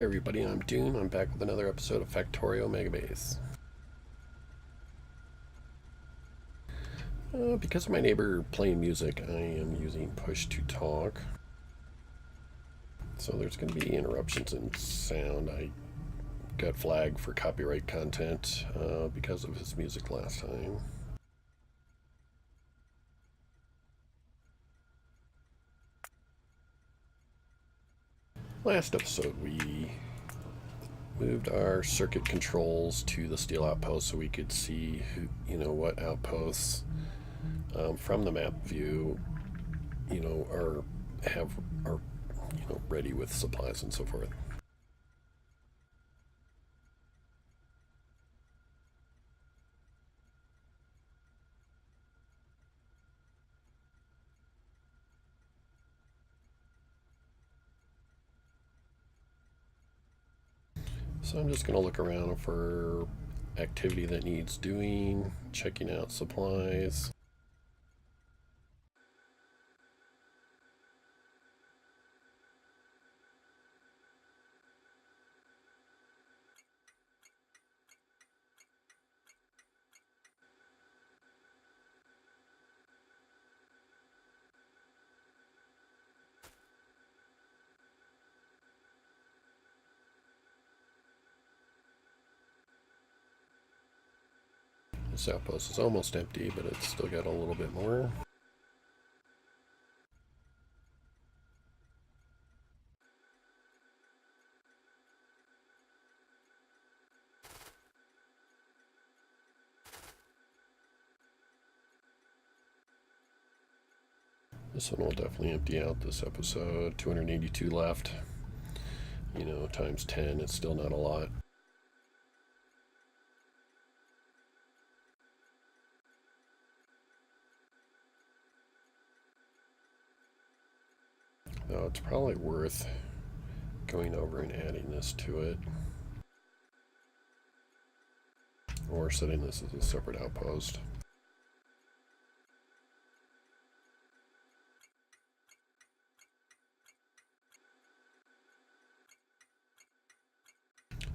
Hey everybody, I'm Dune. I'm back with another episode of Factorio Megabase. Because of my neighbor playing music, I am using push to talk. So there's going to be interruptions in sound. I got flagged for copyright content because of his music last time. Last episode, we moved our circuit controls to the steel outpost so we could see what outposts from the map view are ready with supplies and so forth. So I'm just going to look around for activity that needs doing, checking out supplies. This outpost is almost empty, but it's still got a little bit more. This one will definitely empty out this episode. 282 left. Times 10, it's still not a lot. Though it's probably worth going over and adding this to it. Or setting this as a separate outpost.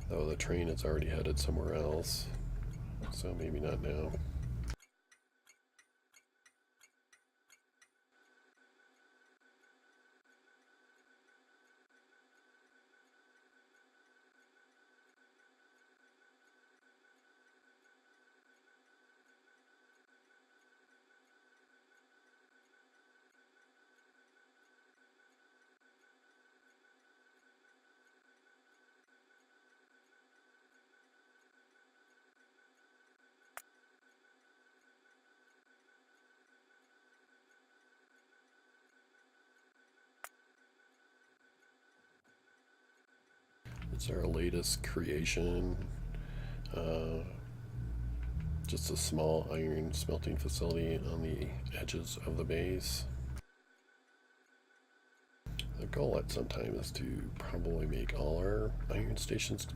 Though the train is already headed somewhere else. So maybe not now. It's our latest creation. Just a small iron smelting facility on the edges of the base. The goal at some time is to probably make all our iron stations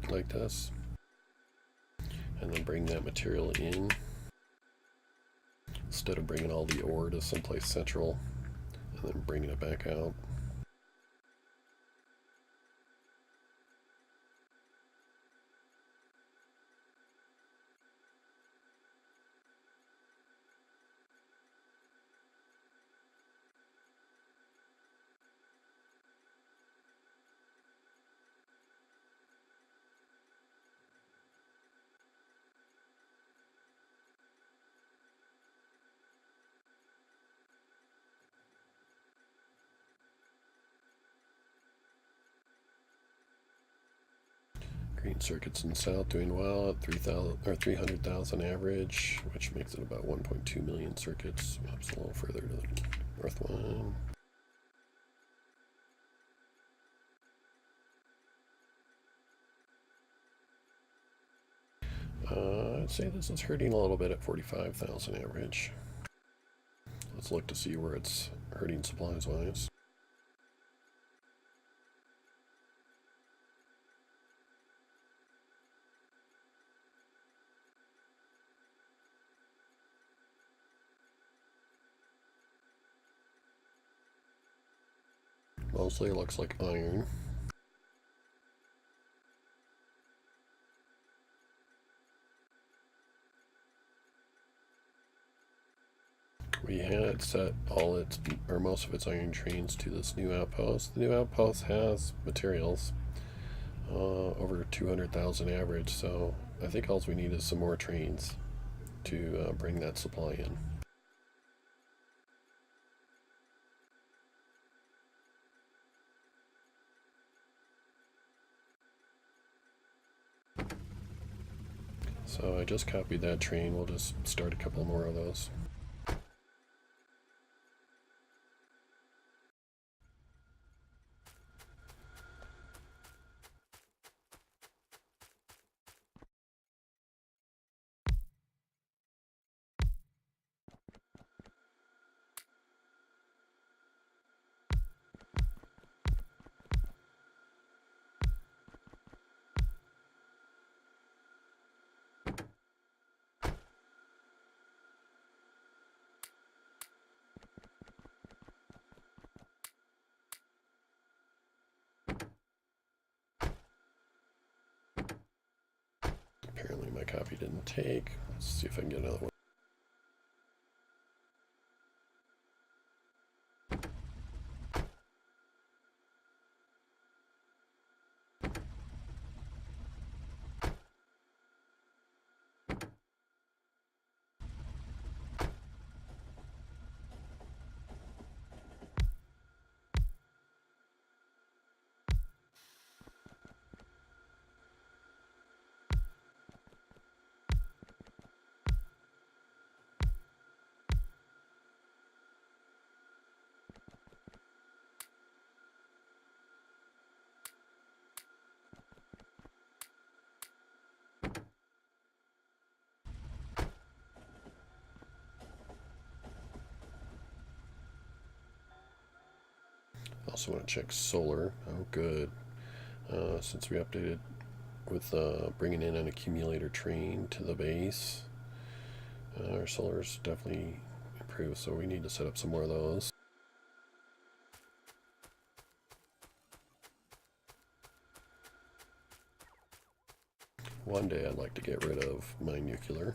like this, and then bring that material in instead of bringing all the ore to someplace central and then bringing it back out. Green circuits in the south doing well at 300,000 average, which makes it about 1.2 million circuits. Moves a little further to the north one. I'd say this is hurting a little bit at 45,000 average. Let's look to see where it's hurting supplies wise. Mostly looks like iron. we had set all its, or most of its iron trains to this new outpost. The new outpost has materials, over 200,000 average, so I think all we need is some more trains to bring that supply in. So I just copied that train. We'll just start a couple more of those. Apparently my copy didn't take. Let's see if I can get another one. Also want to check solar. Oh, good. Since we updated with bringing in an accumulator train to the base, our solar's definitely improved, so we need to set up some more of those. One day I'd like to get rid of my nuclear.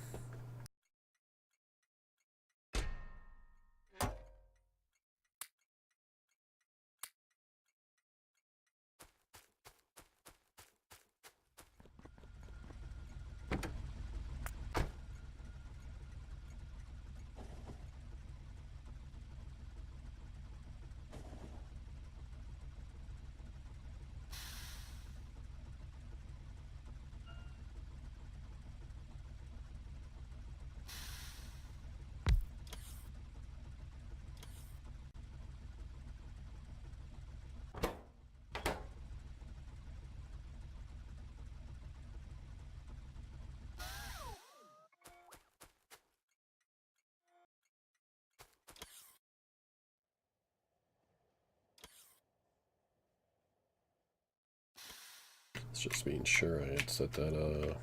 It's just being sure I had set that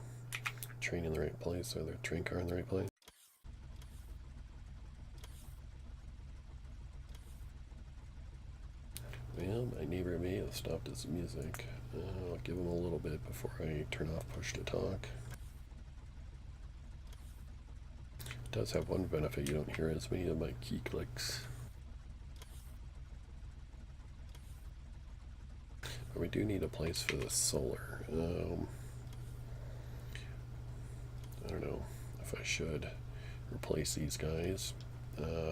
train in the right place, or the train car in the right place. Well, my neighbor may have stopped his music. I'll give him a little bit before I turn off push to talk. It does have one benefit: you don't hear as many of my key clicks. But we do need a place for the solar. I don't know if I should replace these guys.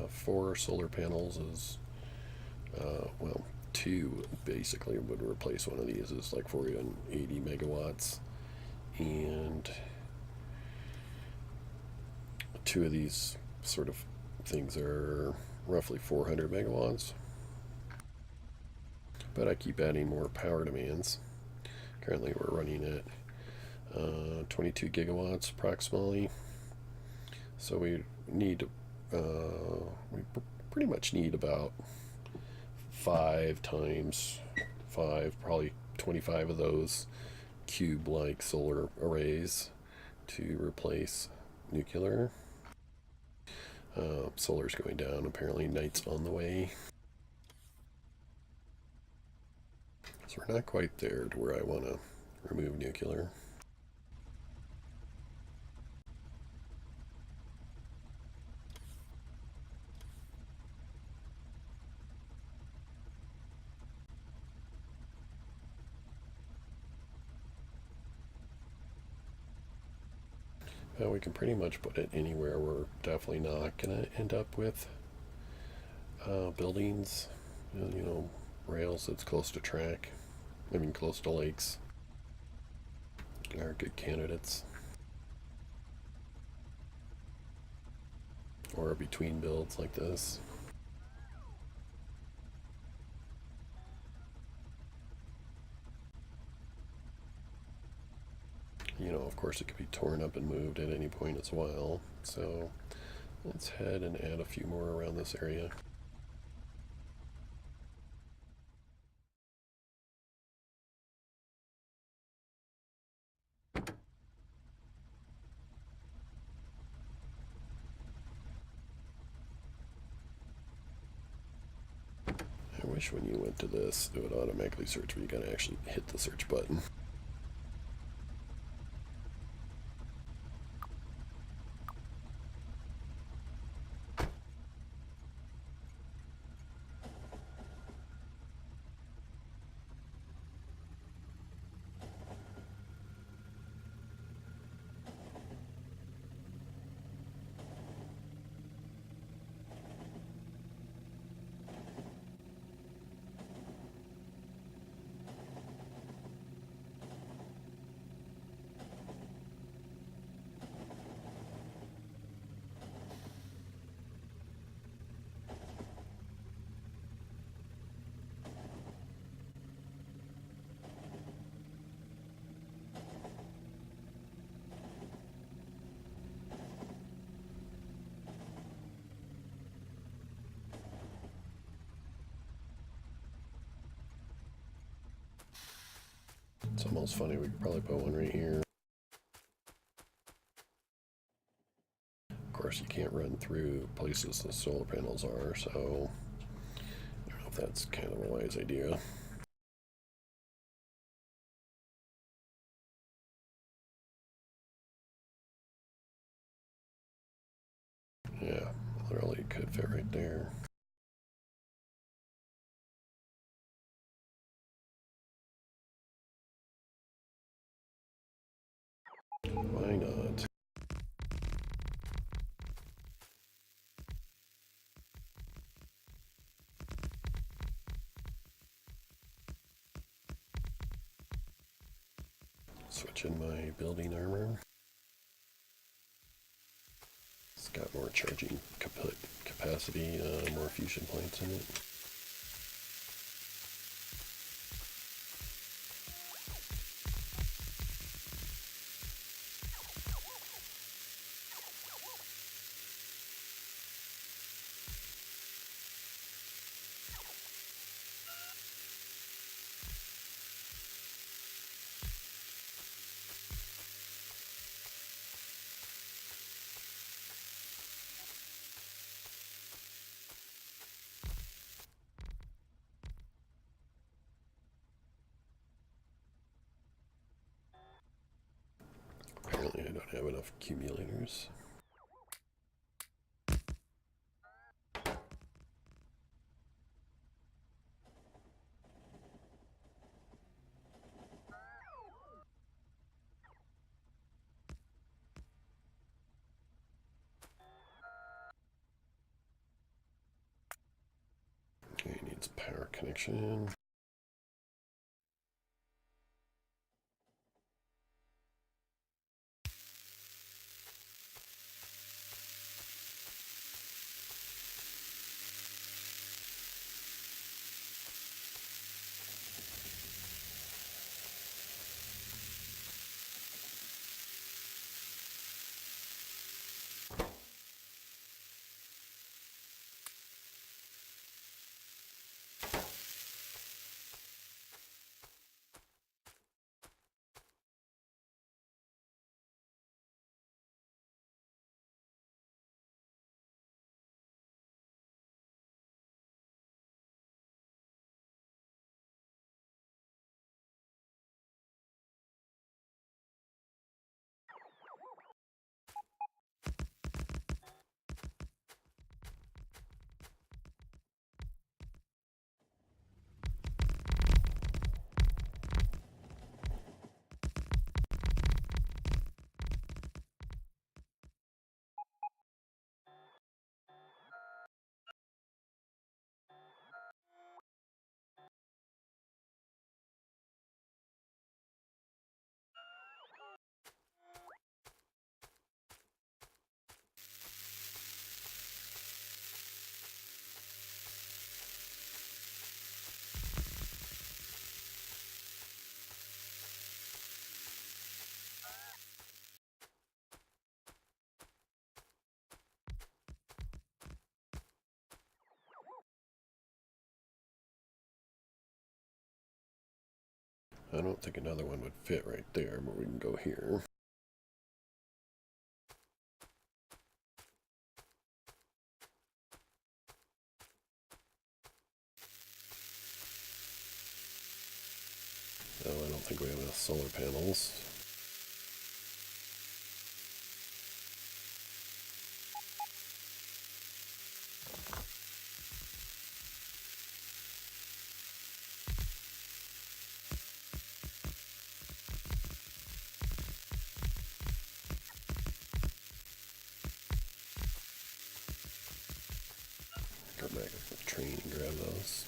4 solar panels is, well, 2 basically would replace one of these. Is like 480 megawatts, and 2 of these sort of things are roughly 400 megawatts. But I keep adding more power demands. Currently we're running at 22 gigawatts approximately. So we need, we pretty much need about 5 times 5, probably 25 of those cube-like solar arrays to replace nuclear. Solar's going down. Apparently night's on the way. So we're not quite there to where I want to remove nuclear. But we can pretty much put it anywhere. We're definitely not going to end up with buildings, rails that's close to track. I mean, close to lakes are good candidates. Or between builds like this. Of course it could be torn up and moved at any point as well. So let's head and add a few more around this area. I wish when you went to this, it would automatically search, but you gotta actually hit the search button. It's almost funny, we could probably put one right here. Of course, you can't run through places the solar panels are, so I don't know if that's kind of a wise idea. Yeah, literally could fit right there. Why not? Switch in my building armor. It's got more charging capacity, more fusion points in it. Apparently I don't have enough accumulators. Okay, needs power connection. I don't think another one would fit right there, but we can go here. No, I don't think we have enough solar panels. Go back up to the train and grab those.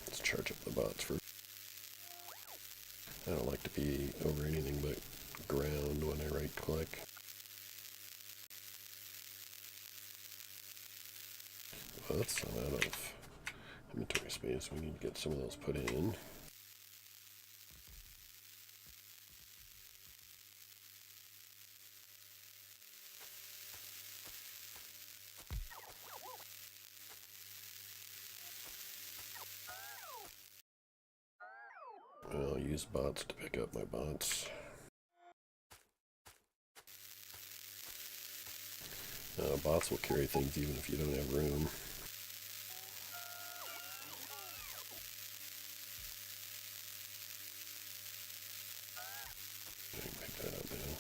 Let's charge up the bots first. I don't like to be over anything but ground when I right click. Well, that's some out of inventory space. We need to get some of those put in. I'll use bots to pick up my bots. Bots will carry things even if you don't have room. I can pick that up now.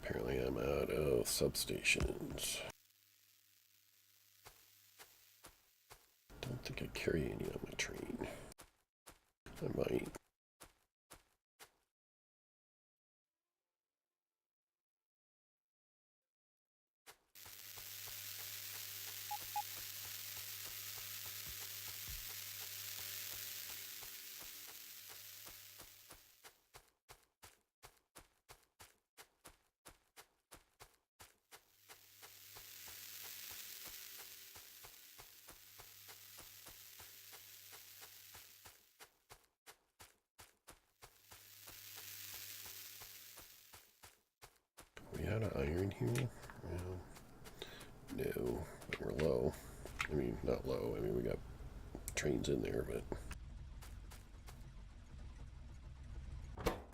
Apparently I'm out of substations. Don't think I carry any on my train. I might. We had an iron here? No, but we're low. I mean, not low. I mean, we got trains in there, but...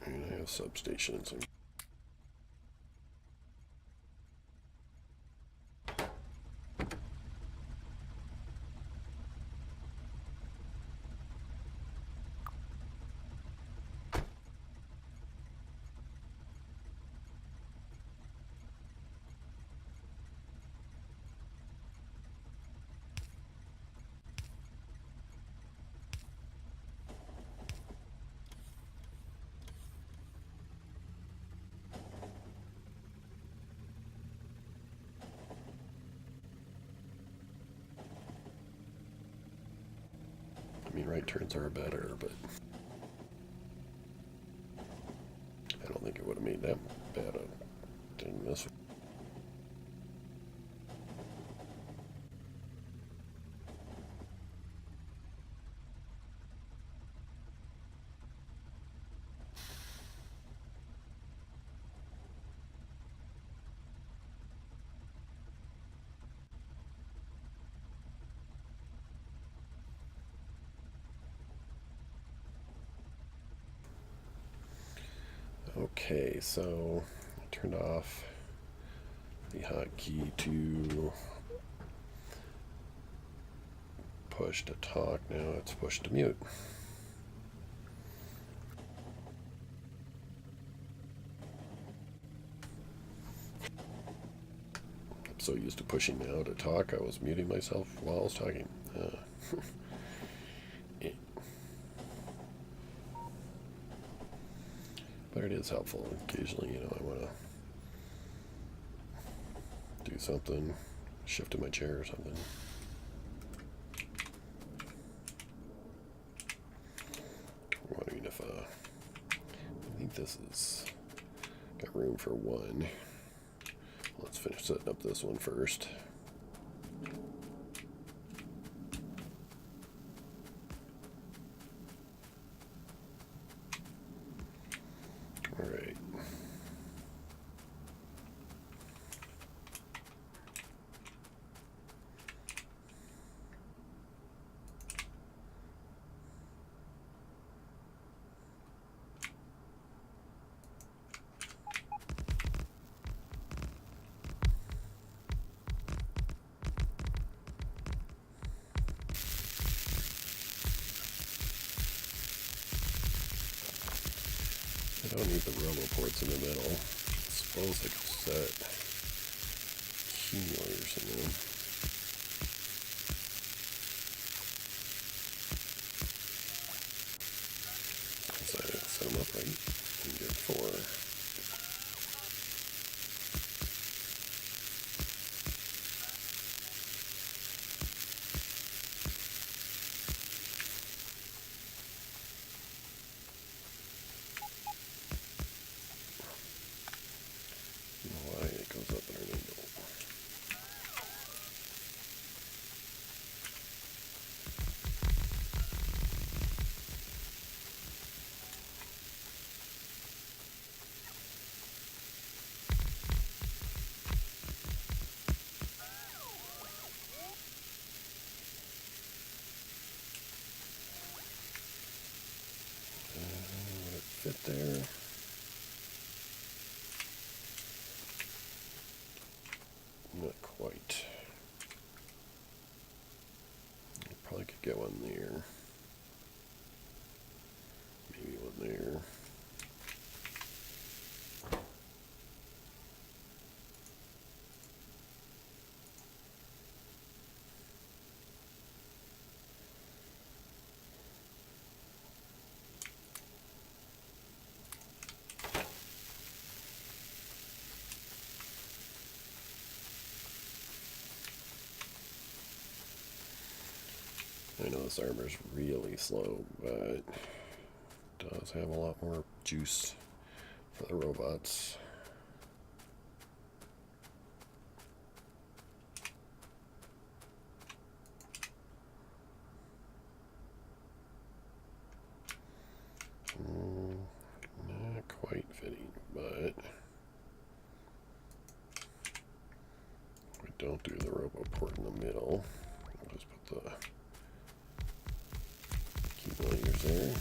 And I have substations. I mean, right turns are better, but I don't think it would have made that bad a thing this way. Okay, so I turned off the hotkey to push to talk. Now it's push to mute. I'm so used to pushing now to talk, I was muting myself while I was talking. But it is helpful. Occasionally, I want to do something, shift in my chair or something. I'm wondering if, I think this is got room for one. Let's finish setting up this one first. All right. I don't need the robo ports in the middle. I suppose I could set accumulators in them. Once I set them up right, and get 4. Why it goes up at an angle. Would it fit there? Not quite. I probably could get one there. Maybe one there. I know this armor is really slow, but it does have a lot more juice for the robots. Not quite fitting, but we don't do the robo port in the middle. I'll just put the accumulators there.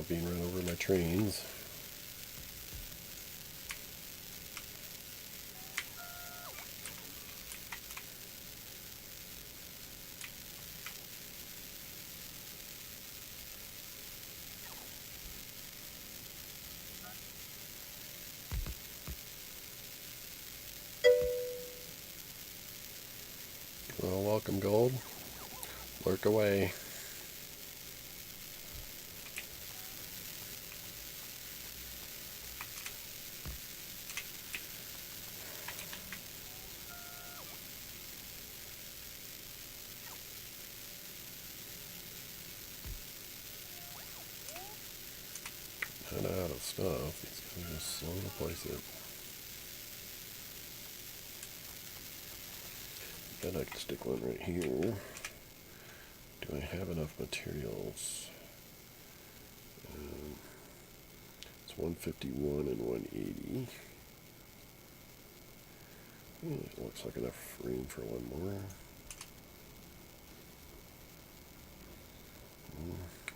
being run over by trains. Well, welcome, gold. Lurk away. Not out of stuff. These guys are just slow to place it. Gotta stick one right here. Do I have enough materials? It's 151 and 180. It looks like enough room for one more.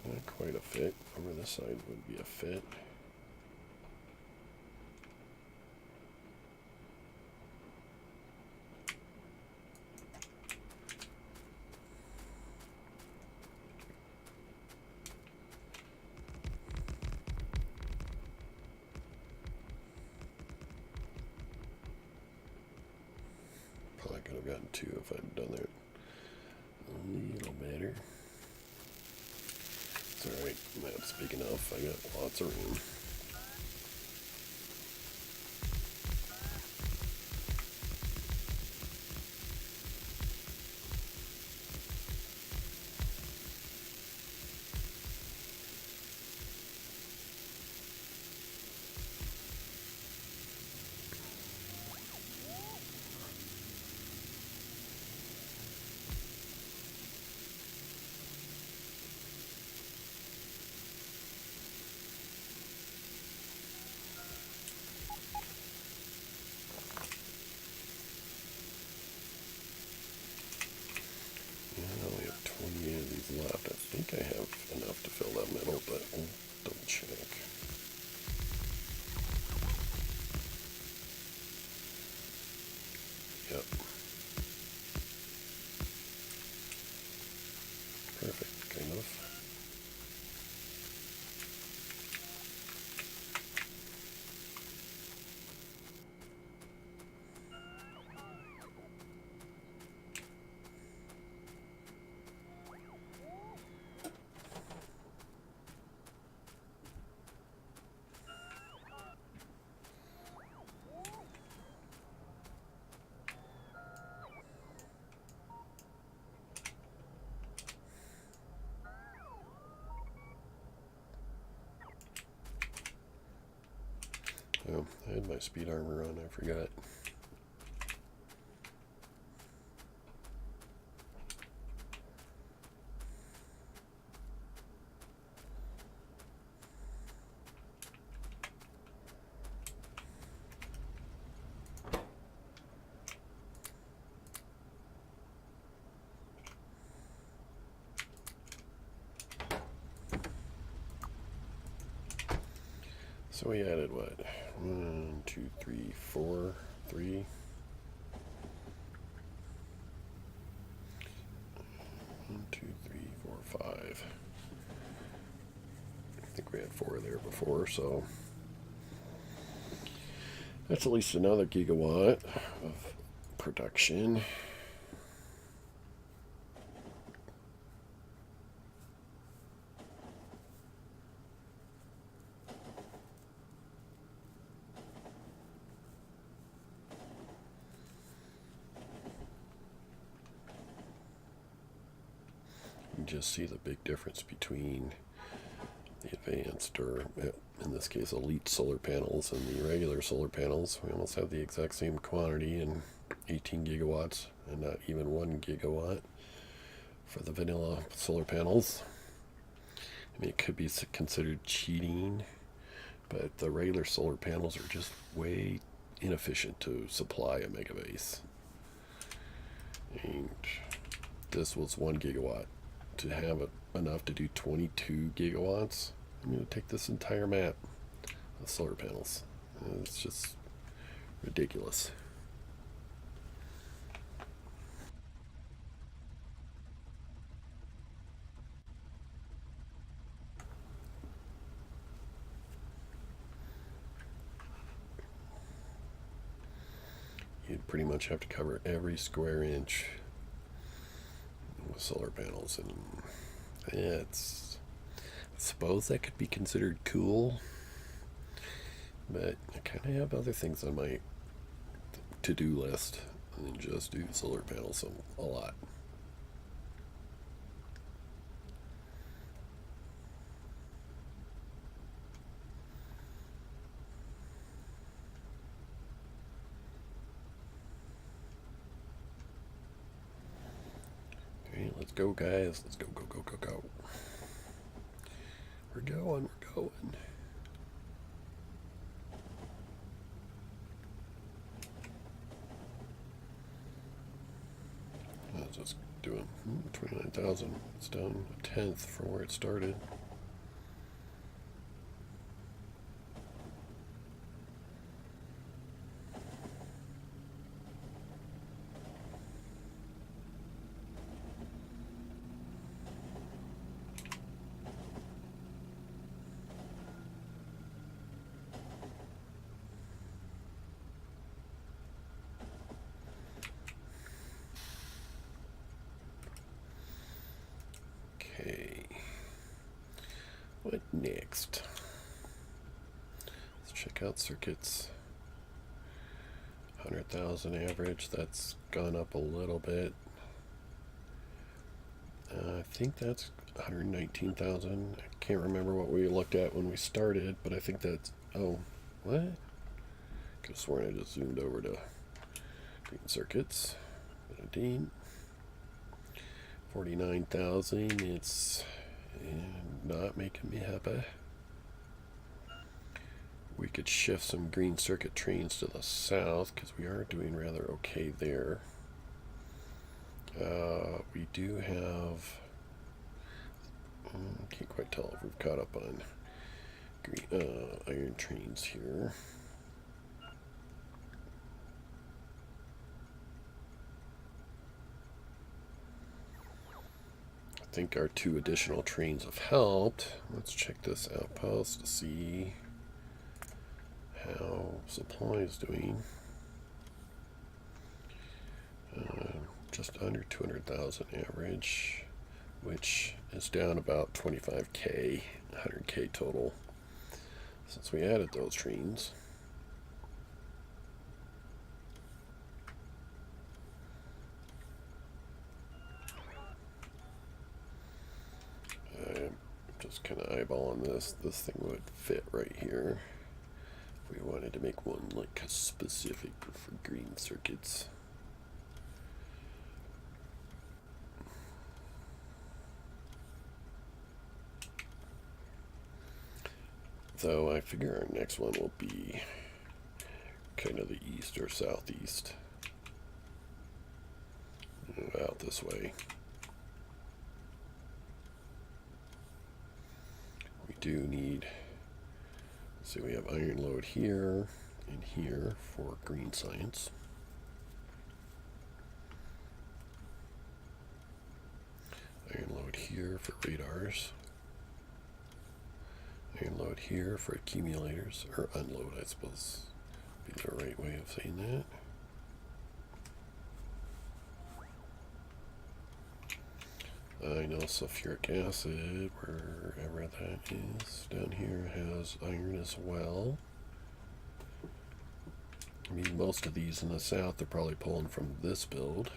Not quite a fit. Over this side would be a fit. Probably could have gotten two if I'd done that a little better. It's alright, map's big enough. I got lots of room. Left. I think I have enough to fill that middle, but we'll double check. Yep. Perfect, kind of. Oh, I had my speed armor on, I forgot. So we added what? 1, 2, 3, 4, 3. 1, 2, 3, 4, 5. I think we had 4 there before, so that's at least another gigawatt of production. You just see the big difference between the advanced, or in this case elite solar panels, and the regular solar panels. We almost have the exact same quantity and 18 gigawatts and not even 1 gigawatt for the vanilla solar panels. I mean, it could be considered cheating, but the regular solar panels are just way inefficient to supply a megabase. And this was 1 gigawatt. To have enough to do 22 gigawatts, I'm going to take this entire map of solar panels. It's just ridiculous. You'd pretty much have to cover every square inch with solar panels, and it's, I suppose that could be considered cool, but I kind of have other things on my to-do list than just do solar panels a lot. Okay, let's go, guys. Let's go, go, go, go, go. We're going, we're going. Let's just doing 29,000. It's down a tenth from where it started. Okay. What next? Let's check out circuits. 100,000 average. That's gone up a little bit. I think that's 119,000. I can't remember what we looked at when we started, but I think that's... Oh, what? Could have sworn I just zoomed over to green circuits. 49,000. It's not making me happy. We could shift some green circuit trains to the south because we are doing rather okay there. We do have... can't quite tell if we've caught up on green, iron trains here. I think our 2 additional trains have helped. Let's check this outpost to see how supply is doing. Just under 200,000 average, which is down about 25k, 100k total since we added those trains. I'm just kind of eyeballing this. This thing would fit right here if we wanted to make one like specific for green circuits. So I figure our next one will be kind of the east or southeast. Out this way. We do need, let's see, we have iron load here and here for green science. Iron load here for radars. Iron load here for accumulators, or unload, I suppose, be the right way of saying that. I know sulfuric acid, wherever that is, down here has iron as well. I mean, most of these in the south are probably pulling from this build,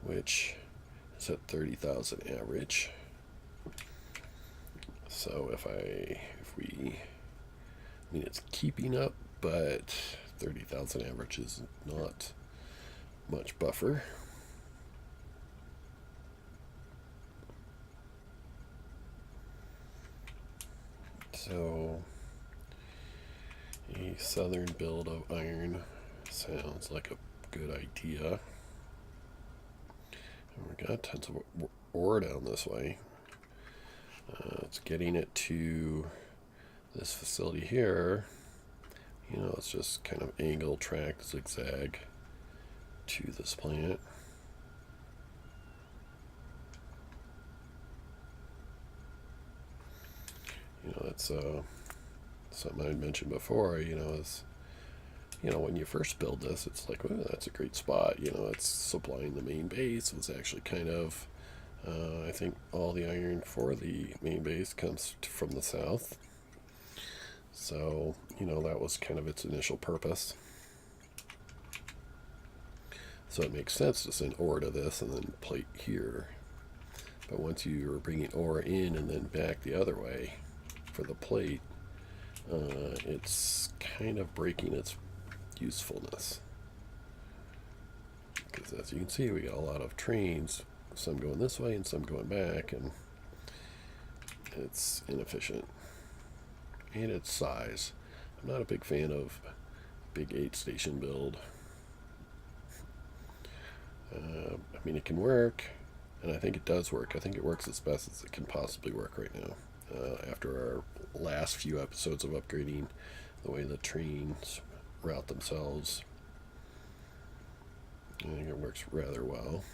which is at 30,000 average. So if we, I mean, it's keeping up, but 30,000 average is not much buffer. So a southern build of iron sounds like a good idea. And we got tons of ore down this way. It's getting it to this facility here. You know, it's just kind of angle track zigzag to this plant. You know, that's something I mentioned before. You know, is when you first build this, it's like, oh, that's a great spot. You know, it's supplying the main base. It's actually kind of, I think all the iron for the main base comes from the south. So, you know, that was kind of its initial purpose. So it makes sense to send ore to this and then plate here. But once you're bringing ore in and then back the other way for the plate, it's kind of breaking its usefulness. Because as you can see, we got a lot of trains, some going this way and some going back, and it's inefficient. And its size. I'm not a big fan of big 8-station build. I mean, it can work, and I think it does work. I think it works as best as it can possibly work right now. After our last few episodes of upgrading the way the trains route themselves, I think it works rather well.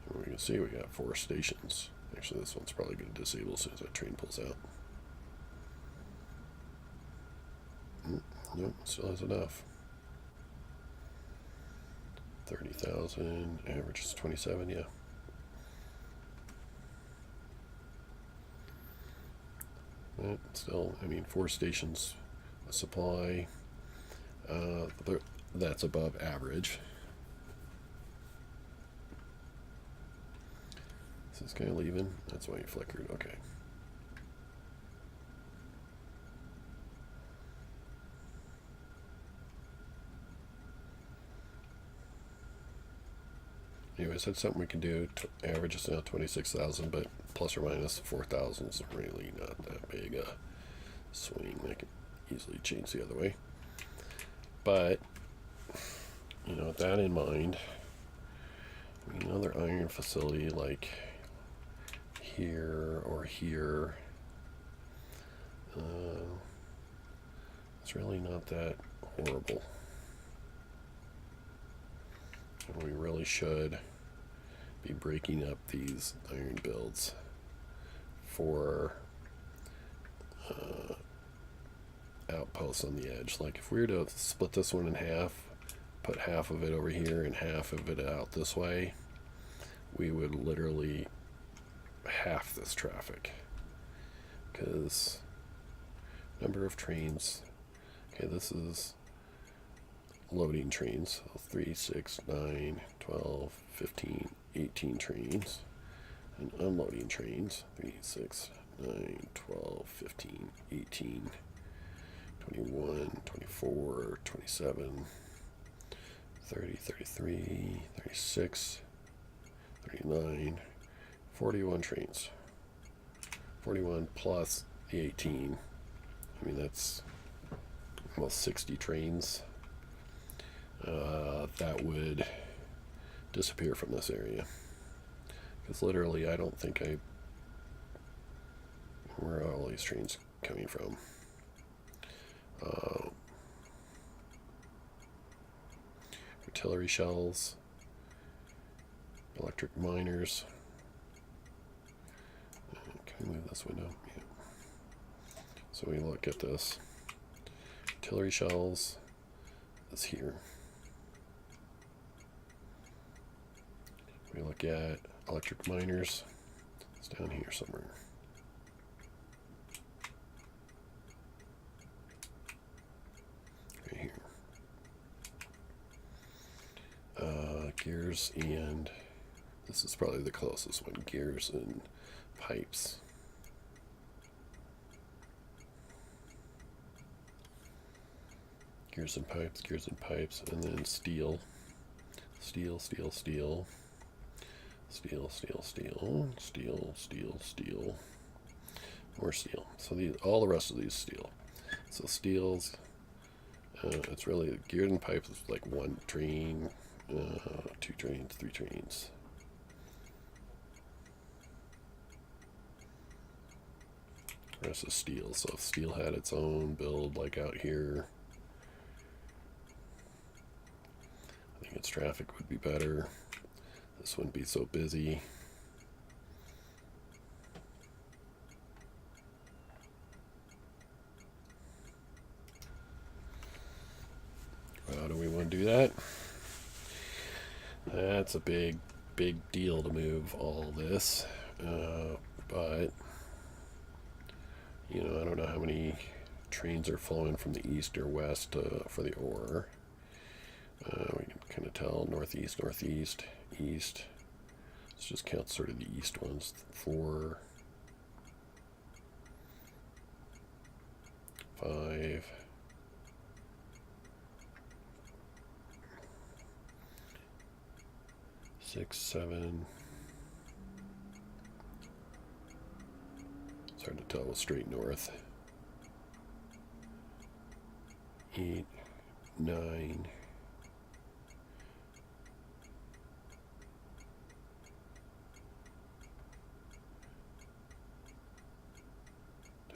And we can see we got 4 stations. Actually, this one's probably going to disable as soon as that train pulls out. Nope, still has enough. 30,000, average is 27, yeah. But still, I mean, 4 stations supply, that's above average. Is this guy leaving? That's why he flickered, okay. Anyways, that's something we can do. Average is now 26,000, but plus or minus 4,000 is really not that big a swing. I can easily change the other way. But, you know, with that in mind, another iron facility like here or here, it's really not that horrible. And we really should be breaking up these iron builds for outposts on the edge. Like if we were to split this one in half, put half of it over here and half of it out this way, we would literally half this traffic. Because number of trains, okay, this is loading trains, so 3, 6, 9, 12, 15, 18 trains, and unloading trains, 3, 6, 9, 12, 15, 18, 21, 24, 27, 30, 33, 36, 39, 41 trains. 41 plus the 18. I mean, that's almost 60 trains. That would disappear from this area. Because literally, I don't think where are all these trains coming from? Artillery shells, electric miners. Can we move this window? Yeah. So we look at this. Artillery shells is here. We look at electric miners. It's down here somewhere. Right here. Gears and this is probably the closest one. Gears and pipes. Gears and pipes, and then steel. Steel. More steel. So all the rest of these steel. So steels, it's really geared and pipes is like 1 train, 2 trains, 3 trains. rest is steel. So if steel had its own build like out here, I think its traffic would be better. This wouldn't be so busy. How do we want to do that? That's a big deal to move all this. But, you know, I don't know how many trains are flowing from the east or west for the ore. We can kind of tell northeast, northeast, east. Let's just count sort of the east ones. 4, 5, 6, 7. It's hard to tell with straight north. 8, 9.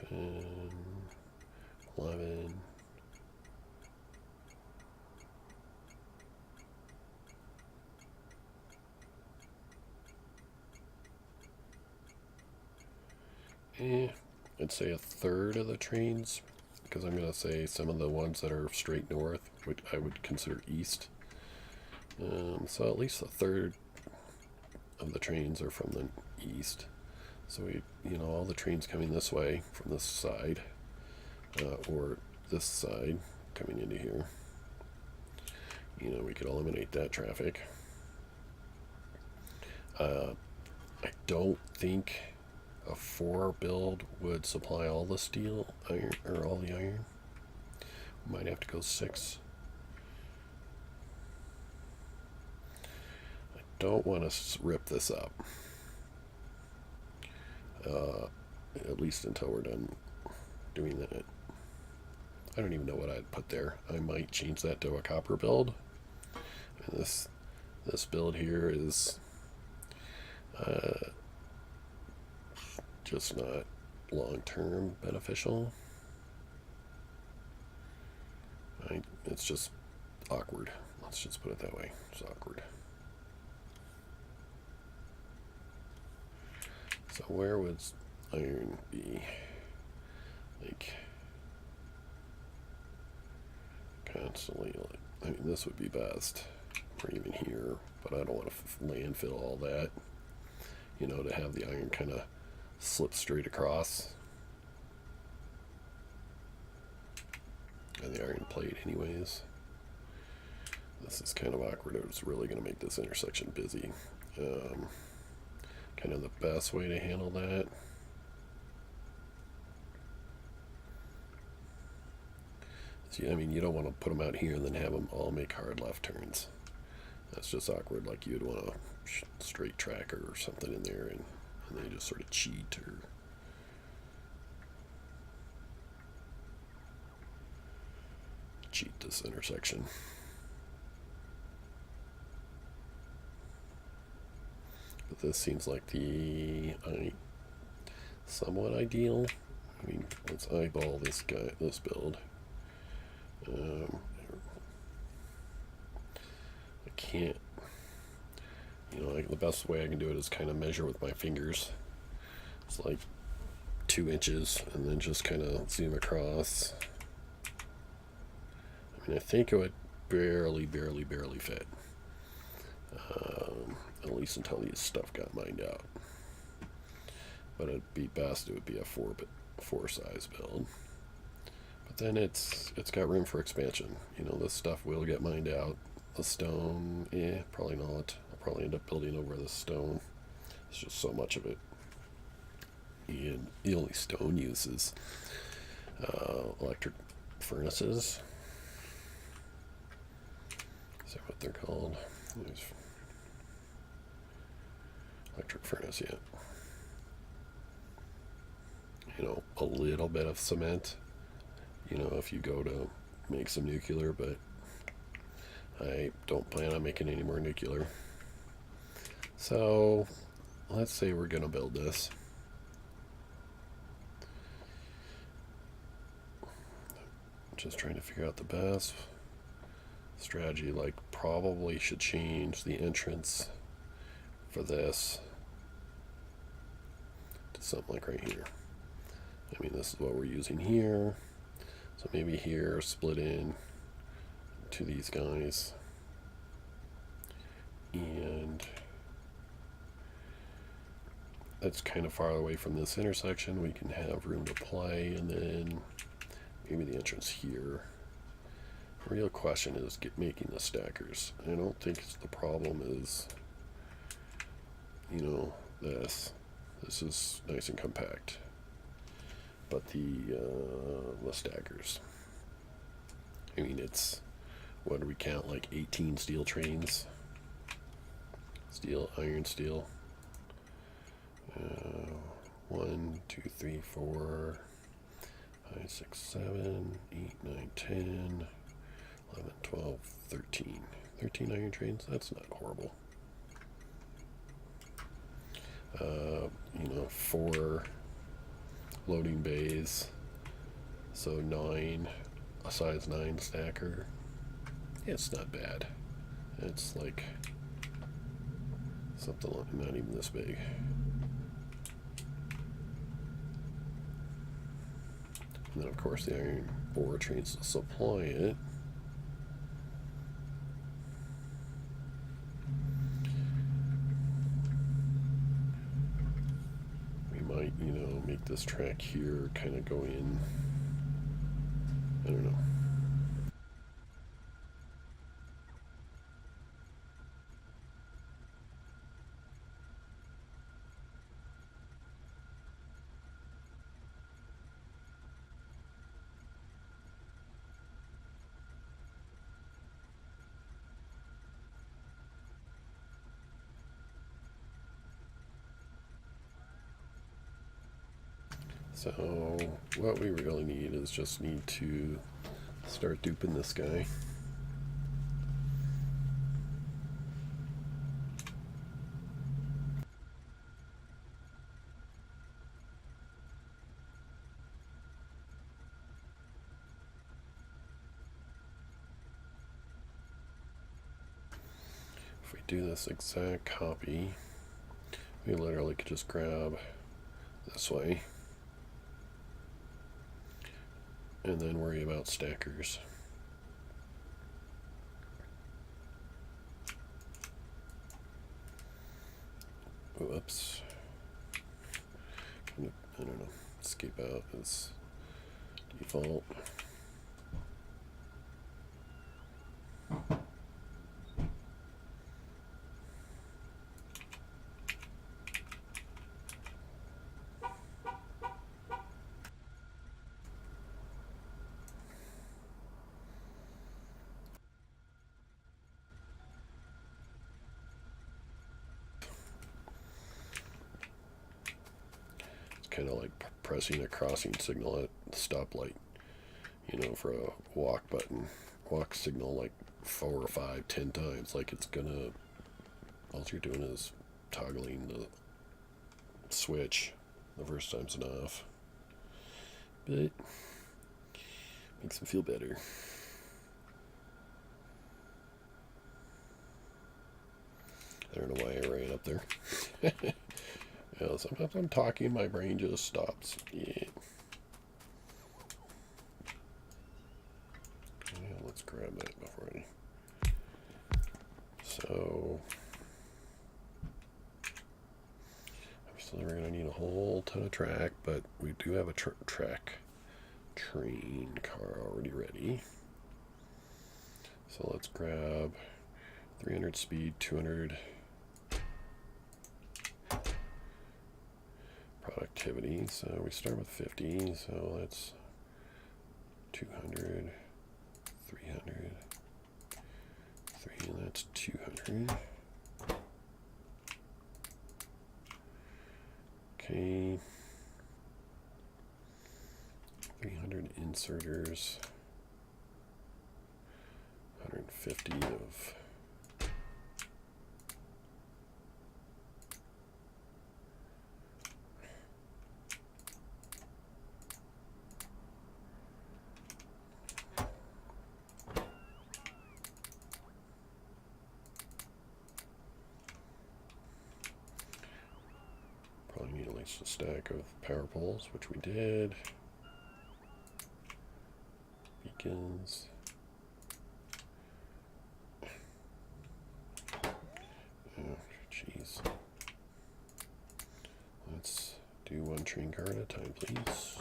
10, 11. I'd say a third of the trains, because I'm going to say some of the ones that are straight north, which I would consider east. So at least a third of the trains are from the east. So we, you know, all the trains coming this way from this side, or this side coming into here, you know, we could eliminate that traffic. I don't think a 4 build would supply all the steel, iron, or all the iron. We might have to go 6. I don't want to rip this up. At least until we're done doing that. I don't even know what I'd put there. I might change that to a copper build. And this build here is just not long-term beneficial. It's just awkward. Let's just put it that way. It's awkward. So where would iron be? Like constantly, like, I mean, this would be best, or even here, but I don't want to landfill all that, you know, to have the iron kind of slip straight across. And the iron plate anyways. This is kind of awkward. It's really going to make this intersection busy. Kind of the best way to handle that. See, I mean, you don't want to put them out here and then have them all make hard left turns. That's just awkward. Like you'd want a straight tracker or something in there, and they just sort of cheat or cheat this intersection. But this seems like the somewhat ideal. I mean, let's eyeball this build. I can't, you know, the best way I can do it is kind of measure with my fingers. It's like 2 inches, and then just kind of zoom across. I mean, I think it would barely fit. At least until these stuff got mined out. But it'd be best, it would be a 4 size build. But then it's got room for expansion. You know, this stuff will get mined out. The stone, probably not. I'll probably end up building over the stone. There's just so much of it. And the only stone use is electric furnaces. Is that what they're called? There's electric furnace, yeah. You know, a little bit of cement, you know, if you go to make some nuclear, but I don't plan on making any more nuclear. So let's say we're going to build this. Just trying to figure out the best strategy. Like, probably should change the entrance for this to something like right here. I mean, this is what we're using here. So maybe here, split in to these guys. And that's kind of far away from this intersection. We can have room to play, and then maybe the entrance here. The real question is making the stackers. I don't think the problem is, you know, this. This is nice and compact. But the stackers. I mean, it's, what do we count, like 18 steel trains? Steel, iron, steel. 1, 2, 3, 4, 5, 6, 7, 8, 9, 10, 11, 12, 13. 13 iron trains? That's not horrible. You know, 4 loading bays. So 9, a size 9 stacker. Yeah, it's not bad. It's like something like not even this big. And then, of course, the iron ore trains to supply it. We might, you know, make this track here kind of go in. I don't know. So what we really need is just need to start duping this guy. If we do this exact copy, we literally could just grab this way and then worry about stackers. Whoops. I don't know. Escape out is default. Kind of like pressing a crossing signal at the stoplight, you know, for a walk button, walk signal like 4 or 5, 10 times. Like it's gonna, all you're doing is toggling the switch. The first time's enough, but makes them feel better. I don't know why I ran up there. Yeah, sometimes I'm talking, my brain just stops. Yeah. Yeah, let's grab that before I. So, obviously, we're going to need a whole ton of track, but we do have a train car already ready. So, let's grab 300 speed, 200. Productivity, so we start with 50, so that's 200, 300, 3, and that's 200. Okay, 300 inserters, 150 of Just a stack of power poles, which we did. Beacons. Oh, jeez. Let's do one train car at a time, please.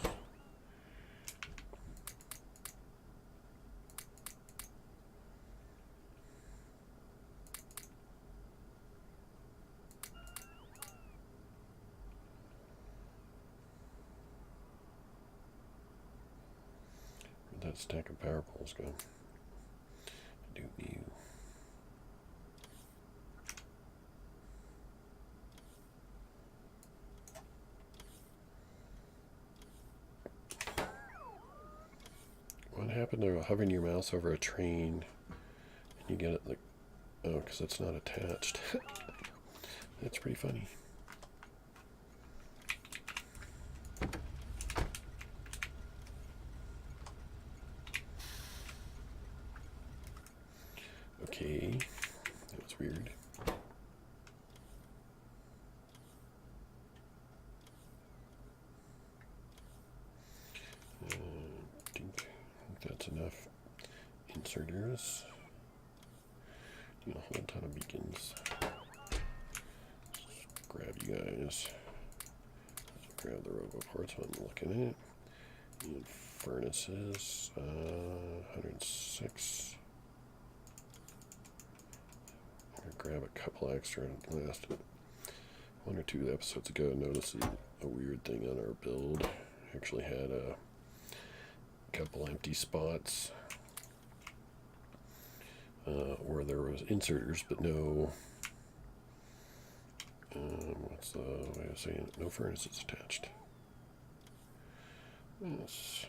Where'd that stack of power poles go? Do you? What happened to hovering your mouse over a train and you get it like, oh, because it's not attached. That's pretty funny. Okay, that was weird. I think that's enough inserters. Need a whole ton of beacons. Just grab you guys. Grab the roboports while I'm looking at it. Need furnaces. 106. I'm gonna grab a couple extra. Last one or two episodes ago, I noticed a weird thing on our build. Actually had a couple empty spots where there was inserters, but no. What's the way of saying it? No furnaces attached. Yes.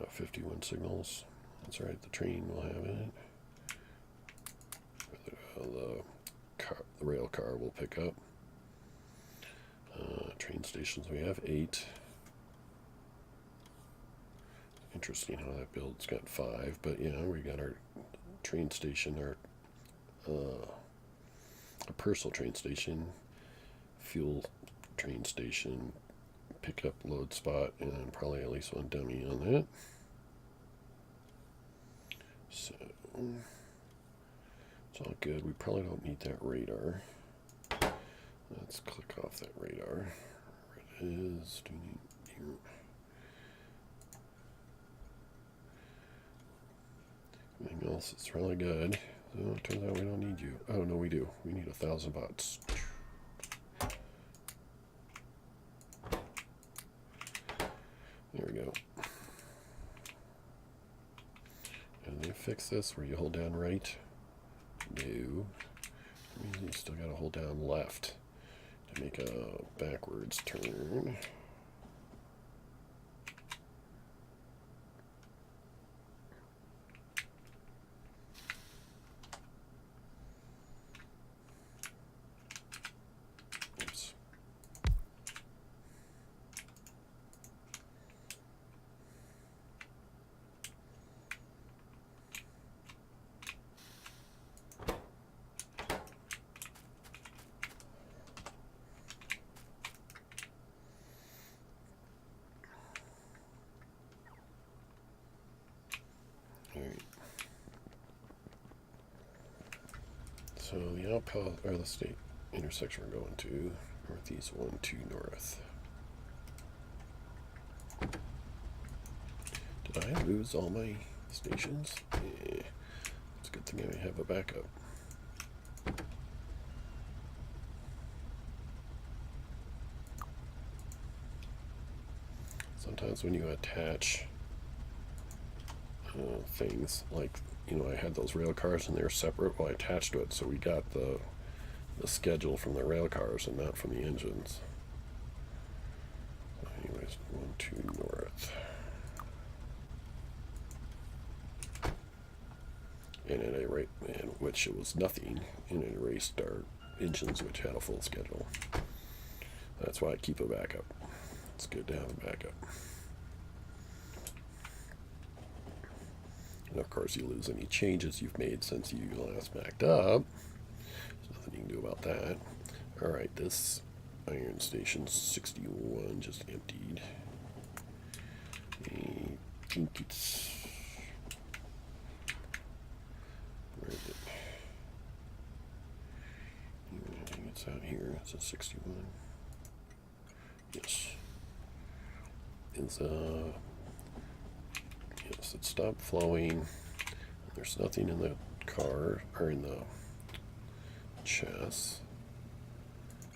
51 signals. That's right. The train will have it. The rail car will pick up. Train stations, we have 8. Interesting how that build's got 5, but yeah, we got our train station, our a personal train station, fuel train station, pickup load spot, and probably at least one dummy on that. So it's all good. We probably don't need that radar. Let's click off that radar. Where it is. Do we need here? Anything else that's really good. So it turns out we don't need you. Oh no, we do. We need 1,000 bots. There we go. And they fix this where you hold down right. No. You still gotta hold down left to make a backwards turn. Oops. Alright. So the outpost, or the state intersection we're going to, Northeast 1, 2 north. Did I lose all my stations? Yeah. It's a good thing I have a backup. Sometimes when you attach things, like, you know, I had those rail cars and they're separate, well, I attached to it, so we got the schedule from the rail cars and not from the engines. So anyways, 1, 2 north. And at a rate, in which it was nothing, and it erased our engines, which had a full schedule. That's why I keep a backup. It's good to have a backup. And of course, you lose any changes you've made since you last backed up. There's nothing anything to do about that. Alright, this iron station 61 just emptied. I think it's... Where is it? I think it's out here. It's a 61. Yes. It's yes, it stopped flowing. There's nothing in the car or in the chest.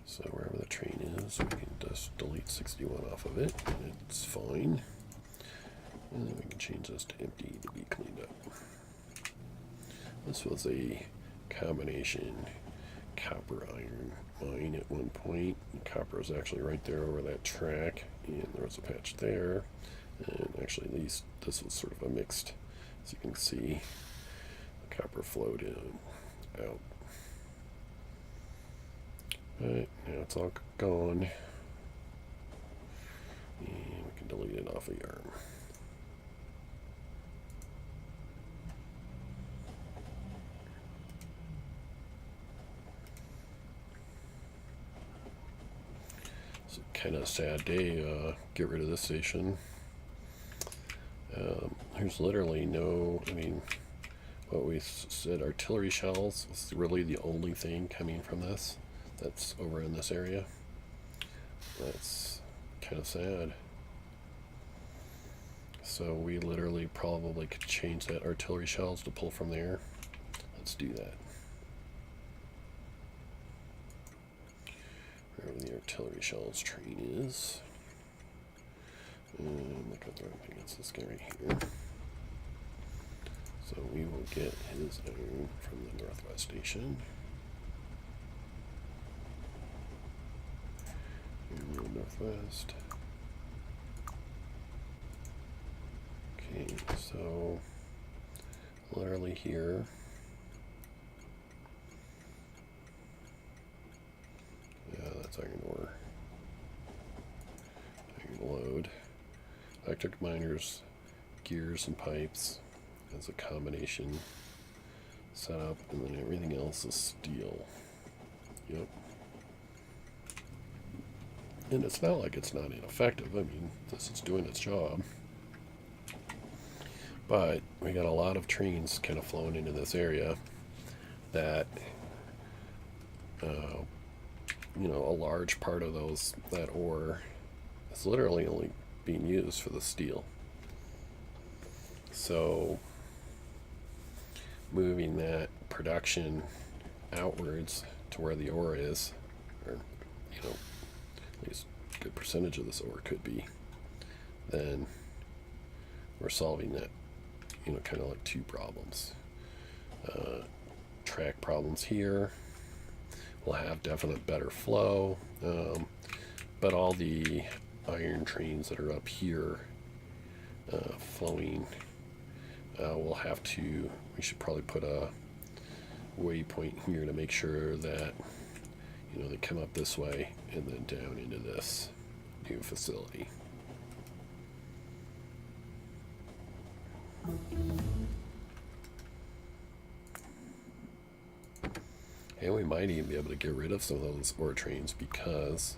So wherever the train is, we can just delete 61 off of it, and it's fine. And then we can change this to empty to be cleaned up. This was a combination copper iron mine at one point. The copper was actually right there over that track, and there was a patch there. And actually, at least this was sort of a mixed, as you can see, the copper flowed in, out. But now it's all gone. And we can delete it off of yarn. It's a kind of sad day. Get rid of this station. There's literally no, I mean, what we said, artillery shells is really the only thing coming from this that's over in this area. That's kind of sad. So we literally probably could change that artillery shells to pull from there. Let's do that. Wherever the artillery shells train is. Look at the right thing, it's this guy right here. So we will get his iron from the northwest station. Northwest. Okay, so literally here. Yeah, that's iron ore. Iron load. Electric miners, gears and pipes as a combination setup, and then everything else is steel. Yep. And it's not like it's not ineffective. I mean, this is doing its job. But we got a lot of trains kind of flowing into this area that, you know, a large part of that ore is literally only being used for the steel. So moving that production outwards to where the ore is, or, you know, at least a good percentage of this ore could be, then we're solving that, you know, kind of like two problems. Track problems here. We'll have definite better flow, but all the iron trains that are up here flowing, we'll have to, we should probably put a waypoint here to make sure that, you know, they come up this way and then down into this new facility. And we might even be able to get rid of some of those ore trains because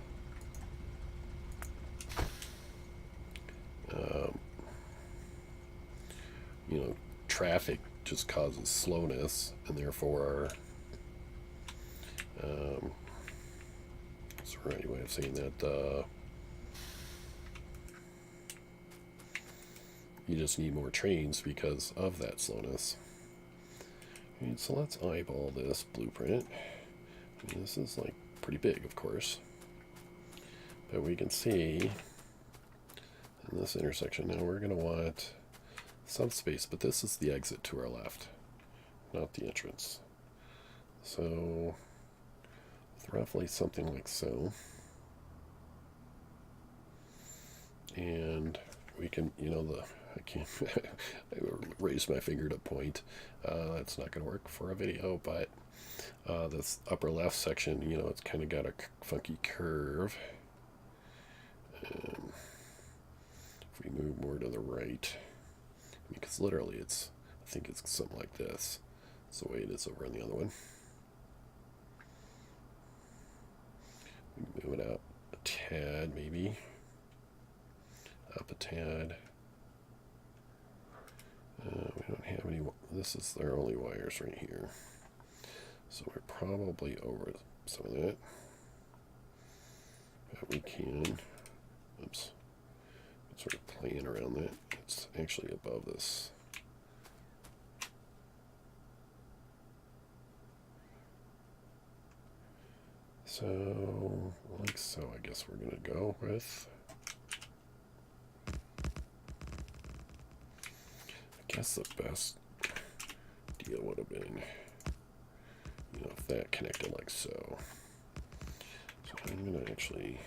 you know, traffic just causes slowness, and therefore what's the right way of saying that, you just need more trains because of that slowness. And so let's eyeball this blueprint. I mean, this is like pretty big, of course, but we can see in this intersection now we're going to want some space, but this is the exit to our left, not the entrance. So with roughly something like so, and we can, you know, I can't I raised my finger to point. That's not going to work for a video, but this upper left section, you know, it's kind of got a funky curve. And if we move more to the right, because literally it's, I think it's something like this. That's the way it is over on the other one. out a tad, maybe. Up a tad. We don't have any. This is their only wires right here. So we're probably over some of that. But we can. Oops. Sort of playing around that. It's actually above this. So, like so, I guess we're going to go with. I guess the best deal would have been, you know, if that connected like so. So I'm going to actually,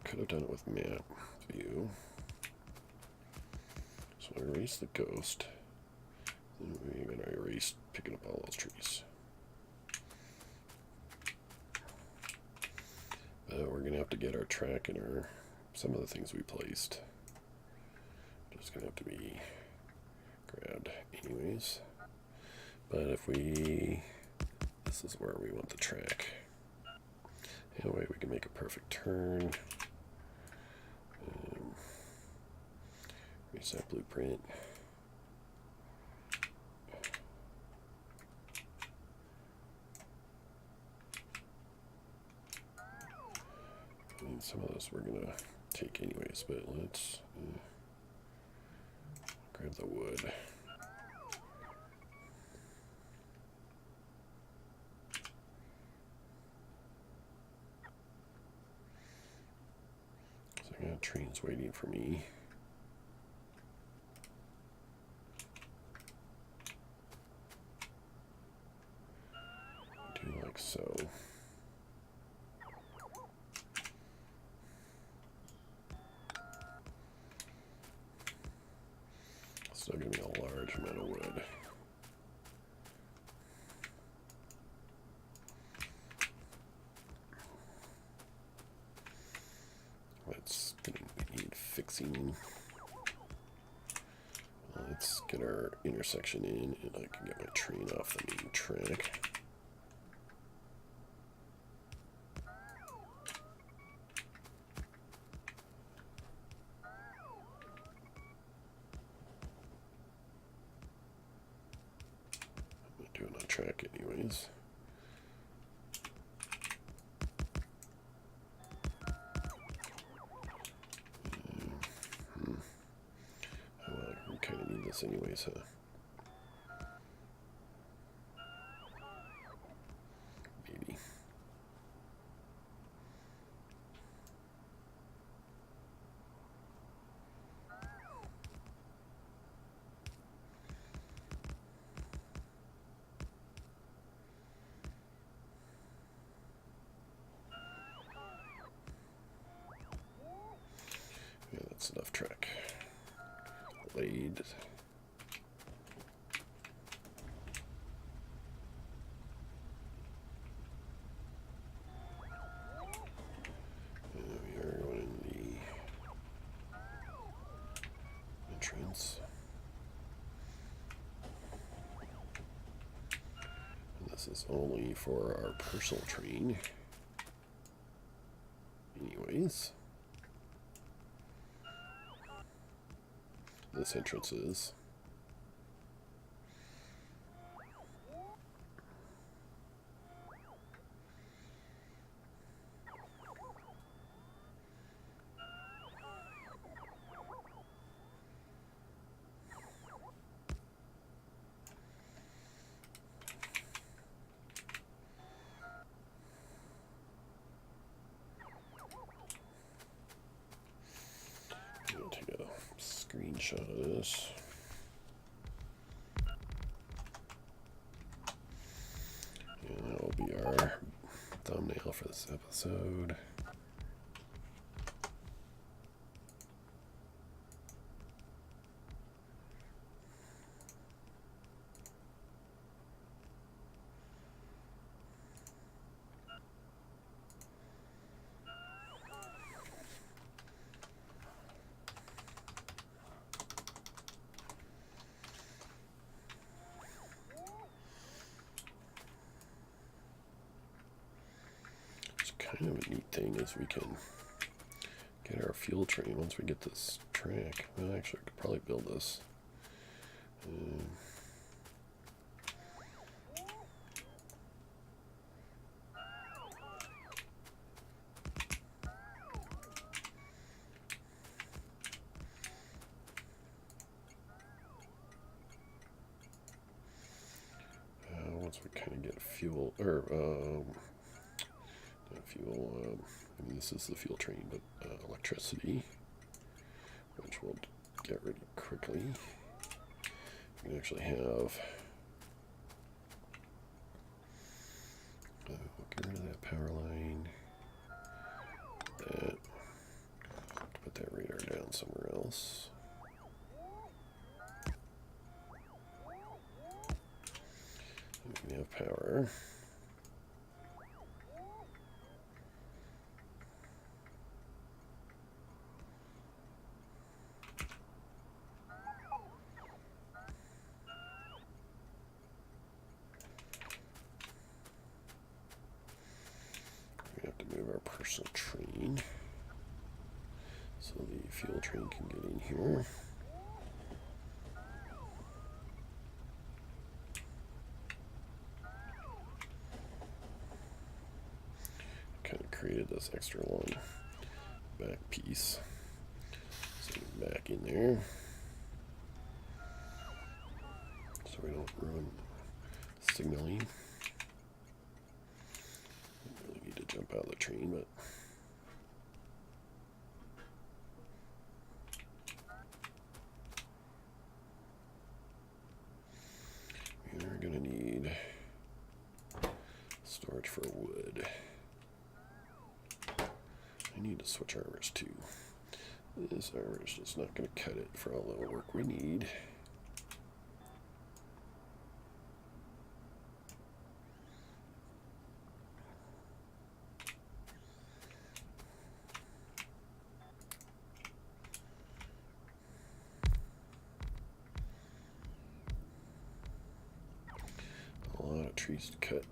could have done it with map view. So I erase the ghost. And we're going to erase picking up all those trees. We're going to have to get our track and some of the things we placed. Just going to have to be grabbed anyways. But if this is where we want the track. Anyway, we can make a perfect turn. Reset blueprint. And some of this we're gonna take anyways, but let's grab the wood. So I got trains waiting for me. Do like so. Still gonna be a large amount of wood. That's gonna need fixing. Let's get our intersection in, and I can get my train off the main track. Doing a track anyways. Well, we kind of need this anyways, huh? Maybe. Yeah, that's enough track. Laid. We are going in the entrance. And this is only for our personal train. Anyways. This entrance is. I'll take a screenshot of this. And that will be our thumbnail for this episode. Kind of a neat thing is we can get our fuel train once we get this track. Well, actually, I could probably build this. Once we kind of get fuel, or not fuel, I mean, this is the fuel train, but electricity, which we'll get rid of quickly. We can actually have, get rid of that power line, that, put that radar down somewhere else. We have power. We have to move our personal train so the fuel train can get in here. Kind of created this extra long back piece. So back in there. So we don't ruin signaling. Don't really need to jump out of the train, but we're gonna need storage for wood. I need to switch armors too. This armor is just not going to cut it for all the work we need. A lot of trees to cut.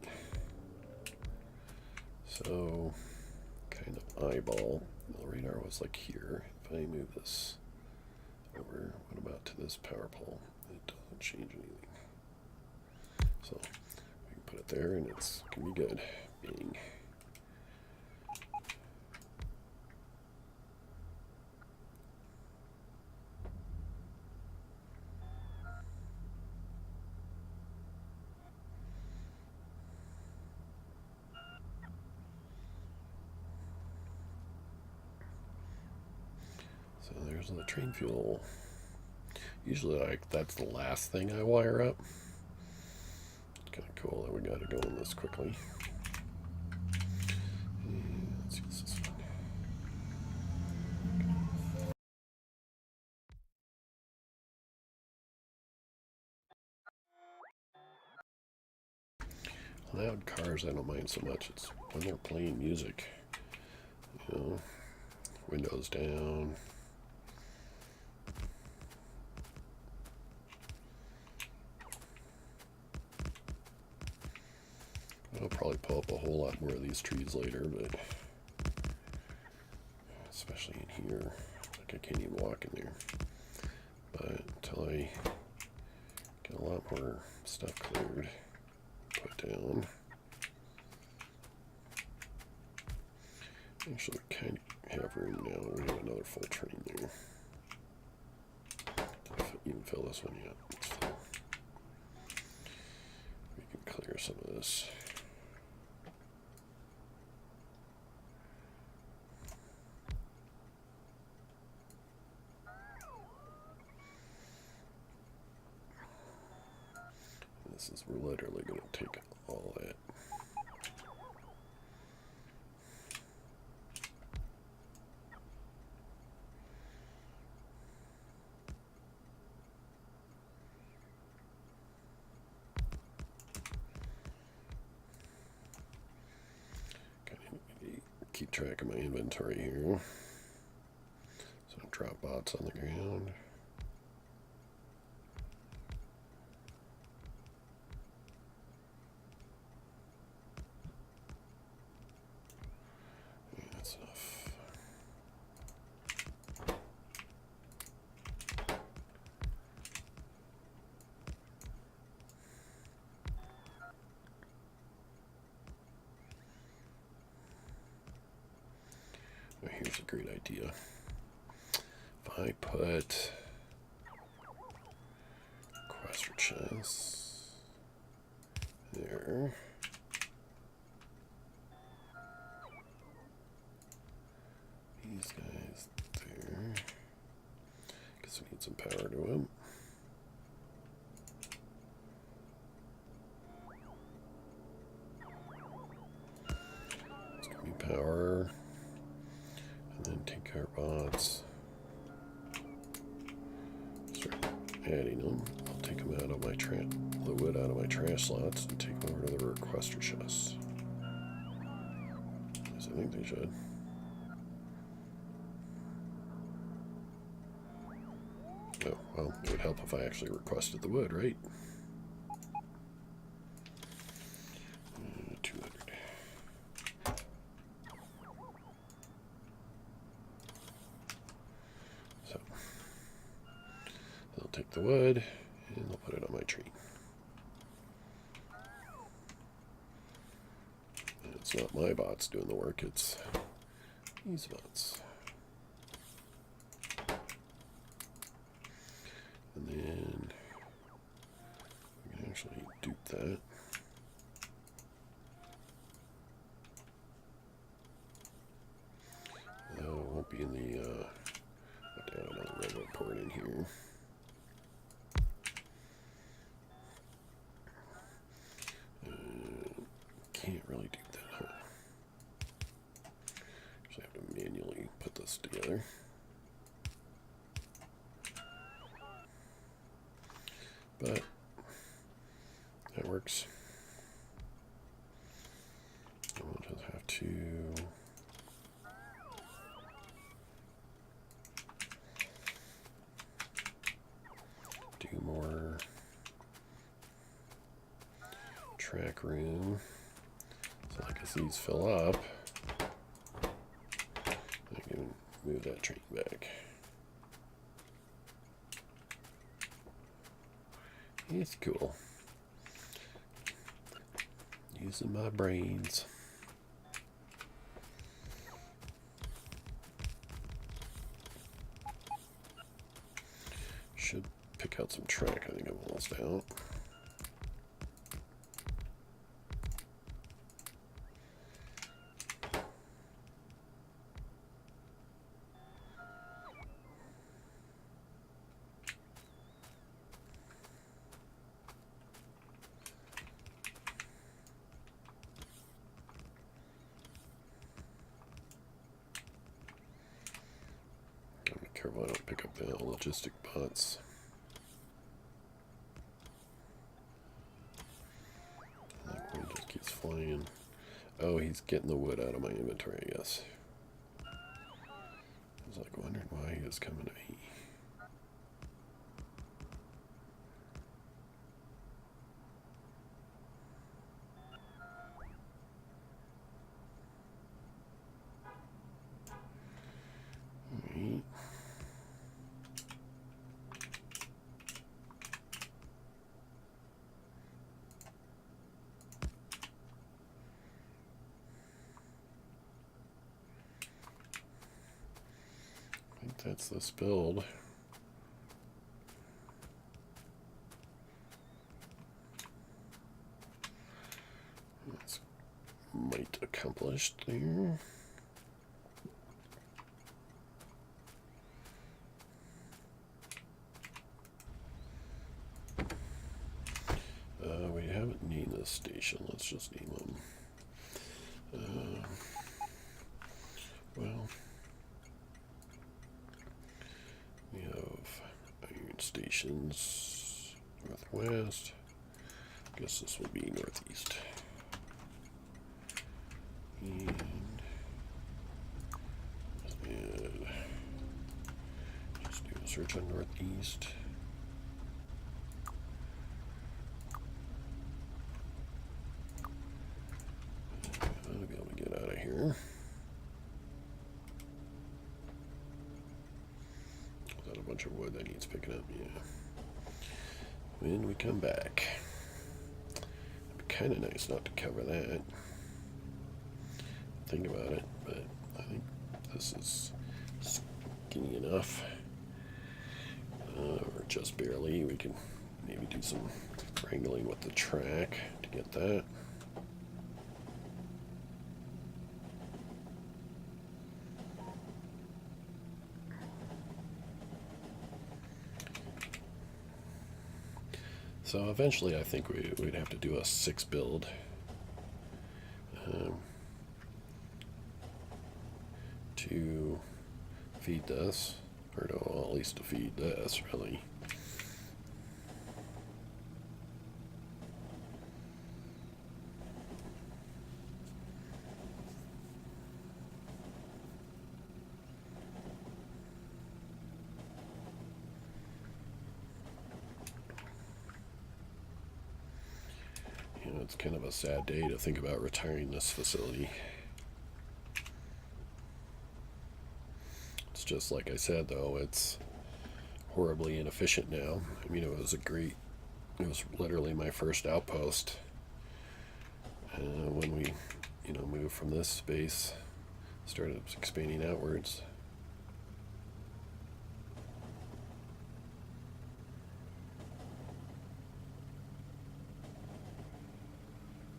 So, kind of eyeball. The radar was like here. If I move this over, what about to this power pole? It doesn't change anything. So, we can put it there and it's going to be good. Bing. So there's the train fuel. Usually that's the last thing I wire up. It's kind of cool that we got to go on this quickly. And let's use this one. Loud cars I don't mind so much. It's when they're playing music. You know, windows down. I'll probably pull up a whole lot more of these trees later, but especially in here, like I can't even walk in there. But until I get a lot more stuff cleared, put down. Actually, we kind of have room now. We have another full train there. If I even fill this one yet, it's full. We can clear some of this. This is literally going to take all that. Keep track of my inventory here. So drop bots on the ground. here's a great idea. If I put Quester chests there. These guys there. Guess we need some power to them. It's gonna be power. And then take our bots. Start adding them. I'll take them out of my the wood out of my trash slots and take them over to the requester chests. At least I think they should. Oh, well, it would help if I actually requested the wood, right? 200. So, they'll take the wood and they'll put it on my tree. And it's not my bots doing the work, it's these bots. And then we can actually dupe that. No, it won't be in the down on the railroad port in here. Can't really do that, huh? Actually have to manually put this together. But that works. We'll just have to do more track room. So like as these fill up, I can move that train back. It's cool. Using my brains. Should pick out some track. I think I'm almost out. Careful I don't pick up the logistic bots. That one just keeps flying. Oh, he's getting the wood out of my inventory, I guess. I was like wondering why he was coming to me. Alright. I think that's this build. That's might accomplished there. We haven't named this station. Let's just name them. Well, we have iron stations northwest. I guess this will be northeast. And just do a search on northeast. I'll be able to get out of here. Is that a bunch of wood that needs picking up? Yeah. When we come back, it'd be kind of nice not to cover that. Think about it, but I think this is skinny enough, or just barely. We can maybe do some wrangling with the track to get that. So eventually I think we'd have to do a 6 build. To feed this, or no, at least to feed this, really. You know, it's kind of a sad day to think about retiring this facility. It's just like I said, though, it's horribly inefficient now. I mean, it was literally my first outpost when we, moved from this space, started expanding outwards.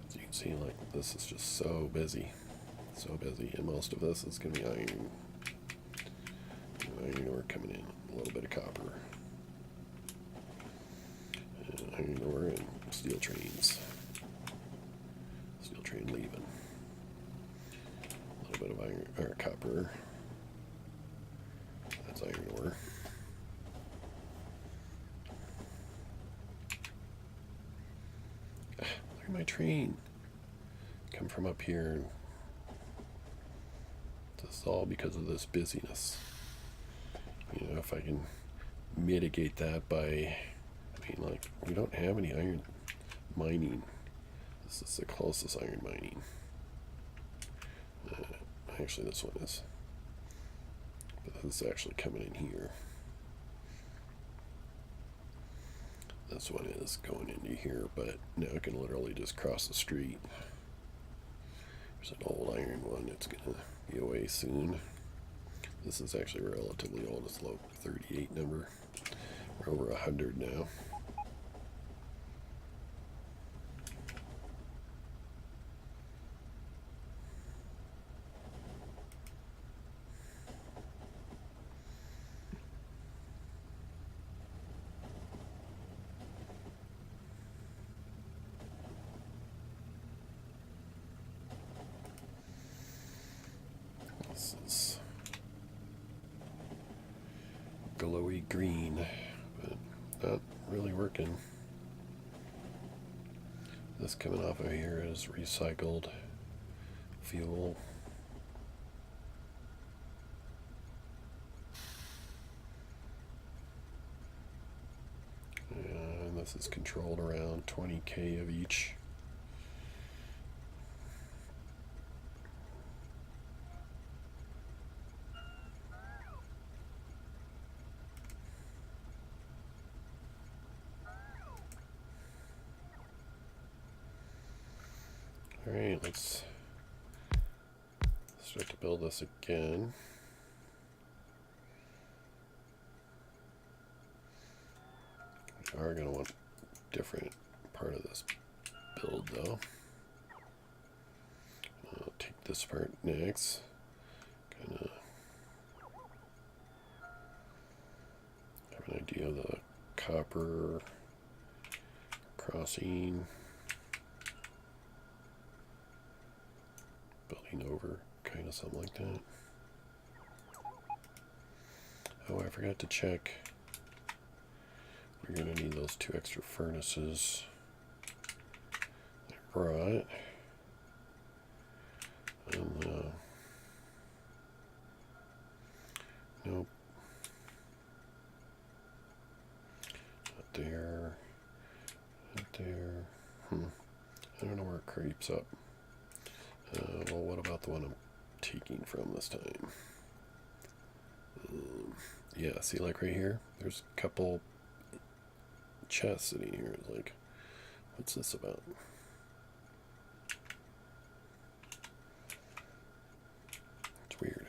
As you can see, like, this is just so busy, and most of this is going to be iron ore coming in, a little bit of copper, iron ore and steel trains. Steel train leaving. A little bit of iron or copper. That's iron ore. Look at my train. Come from up here. This is all because of this busyness. You know, if I can mitigate that by, like, we don't have any iron mining. This is the closest iron mining. Actually, this one is. But this is actually coming in here. This one is going into here, but now I can literally just cross the street. There's an old iron one that's going to be away soon. This is actually relatively old. It's low 38 number. We're over 100 now. This is glowy green, but not really working. This coming off of here is recycled fuel. And this is controlled around 20K of each. Alright, let's start to build this again. We are going to want a different part of this build, though. I'll take this part next. Kind of have an idea of the copper crossing. Building over, kind of something like that. Oh, I forgot to check. We're going to need those 2 extra furnaces I brought. And, nope. Not there. Not there. I don't know where it creeps up. Well, what about the one I'm taking from this time? Yeah, see, like right here, there's a couple chests sitting here. It's like, what's this about? It's weird.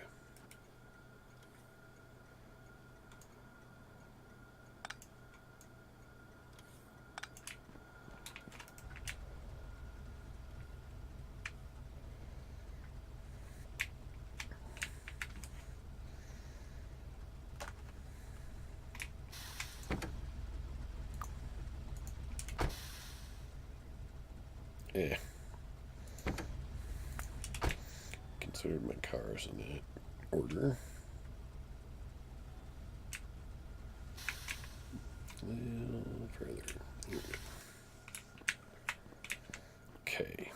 Eh. Considered my cars in that order. A little further. Here we go. Okay.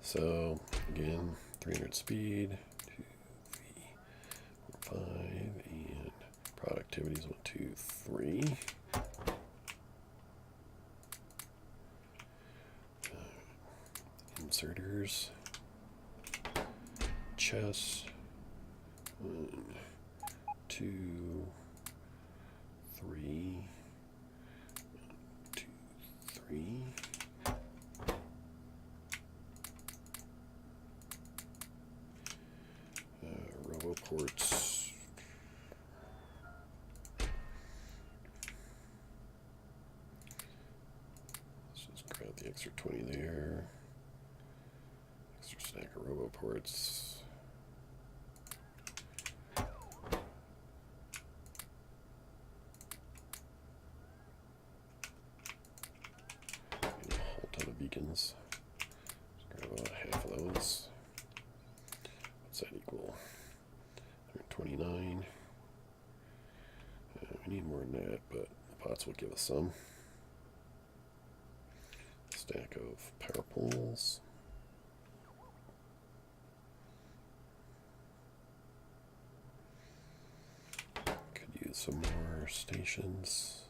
So, again, 300 speed, 2, 3, 4, 5, and productivity is 1, 2, 3. Inserters, chess, 1, 2, 3, 2, 3. Roboports. Let's just grab the extra 20 there. Extra stack of roboports. And a whole ton of beacons. Just grab about half of those. What's that equal? 129. We need more than that, but the pots will give us some. Stack of power poles. Could use some more stations.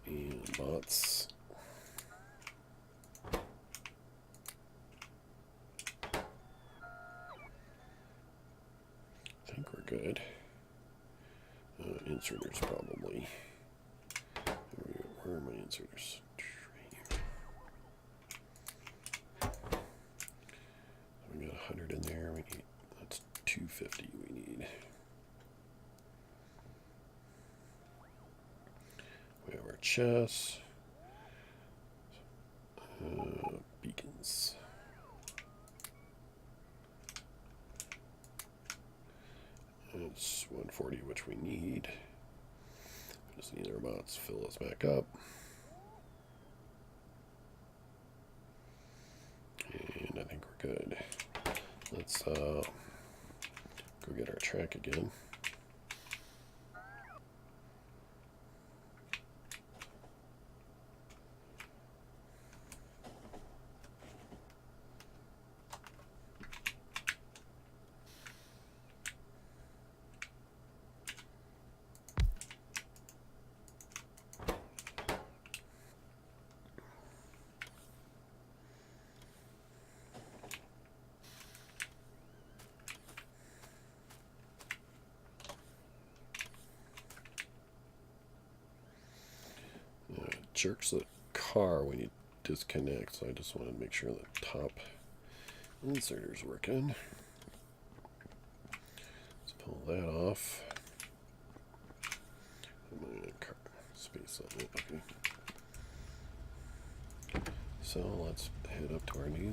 And bots. I think we're good. Inserters probably. Where are my inserters? We got 100 in there. We need, that's 250 we need. We have our chess. Beacons. It's 140, which we need. Just need our bots to fill us back up. And I think we're good. Let's go get our track again. Jerks the car when you disconnect, so I just want to make sure the top inserter's working. Let's pull that off. Space on it. Okay. So let's head up to our new